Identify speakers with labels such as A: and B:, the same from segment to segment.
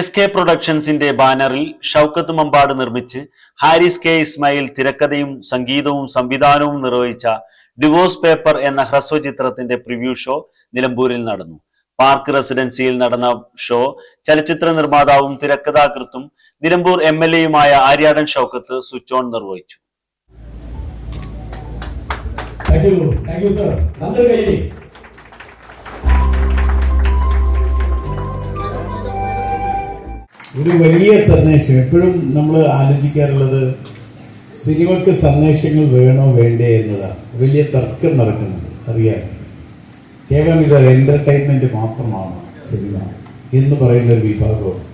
A: SK പ്രൊഡക്ഷൻസിന്റെ ബാനറിൽ ഷൗക്കത്ത് മമ്പാട് നിർമ്മിച്ച് ഹാരിസ് കെ ഇസ്മായിൽ തിരക്കഥയും സംഗീതവും സംവിധാനവും നിർവഹിച്ച ഡിവോഴ്സ് പേപ്പർ എന്ന ഹ്രസ്വചിത്രത്തിന്റെ പ്രിവ്യൂ ഷോ നിലമ്പൂരിൽ നടന്നു. പാർക്ക് റെസിഡൻസിയിൽ നടന്ന ഷോ ചലച്ചിത്ര നിർമ്മാതാവും തിരക്കഥാകൃത്തും നിലമ്പൂർ MLA-യുമായ ആര്യാടൻ ഷൗക്കത്ത് സ്വിച്ച് ഓൺ നിർവഹിച്ചു.
B: ഒരു വലിയ സന്ദേശം എപ്പോഴും നമ്മൾ ആലോചിക്കാറുള്ളത് സിനിമയ്ക്ക് സന്ദേശങ്ങൾ വേണോ വേണ്ടേ എന്നതാണ്. വലിയ തർക്കം നടക്കുന്നത് അറിയാം. കേവലം ഇതൊരു എൻ്റർടൈൻമെൻറ്റ് മാത്രമാണ് സിനിമ എന്ന് പറയുന്ന ഒരു വിഭാഗമാണ്.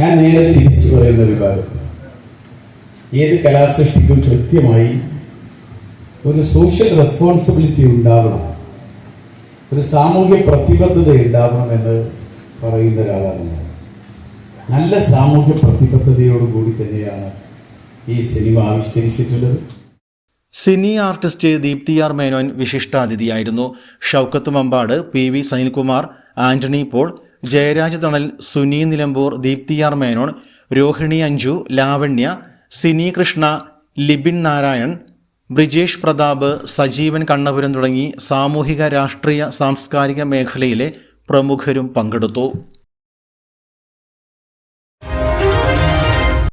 B: ഞാൻ നേരെ തിരിച്ചു പറയുന്ന വിഭാഗത്തിൽ ഏത് കലാസൃഷ്ടിക്കും കൃത്യമായി ഒരു സോഷ്യൽ റെസ്പോൺസിബിലിറ്റി ഉണ്ടാവണം, ഒരു സാമൂഹ്യ പ്രതിബദ്ധത ഉണ്ടാവണമെന്ന് പറയുന്ന ഒരാളാണ് ഞാൻ. നല്ല സാമൂഹ്യ പ്രതിബദ്ധതയോടുകൂടി തന്നെയാണ് ഈ സിനിമ ആവിഷ്കരിച്ചിട്ടുള്ളത്.
C: Cine artist Deepthi R Menon വിശിഷ്ടാതിഥിയായിരുന്നു. ഷൗക്കത്ത് മമ്പാട്, PV സനിൽകുമാർ, ആന്റണി പോൾ, ജയരാജ് തണൽ, സുനി നിലമ്പൂർ, ദീപ്തി ആർ മേനോൻ, രോഹിണി അഞ്ജു, ലാവണ്യ, സിനി കൃഷ്ണ, ലിബിൻ നാരായൺ, ബ്രിജേഷ് പ്രതാപ്, സജീവൻ കണ്ണപുരം തുടങ്ങി സാമൂഹിക രാഷ്ട്രീയ സാംസ്കാരിക മേഖലയിലെ പ്രമുഖരും പങ്കെടുത്തു.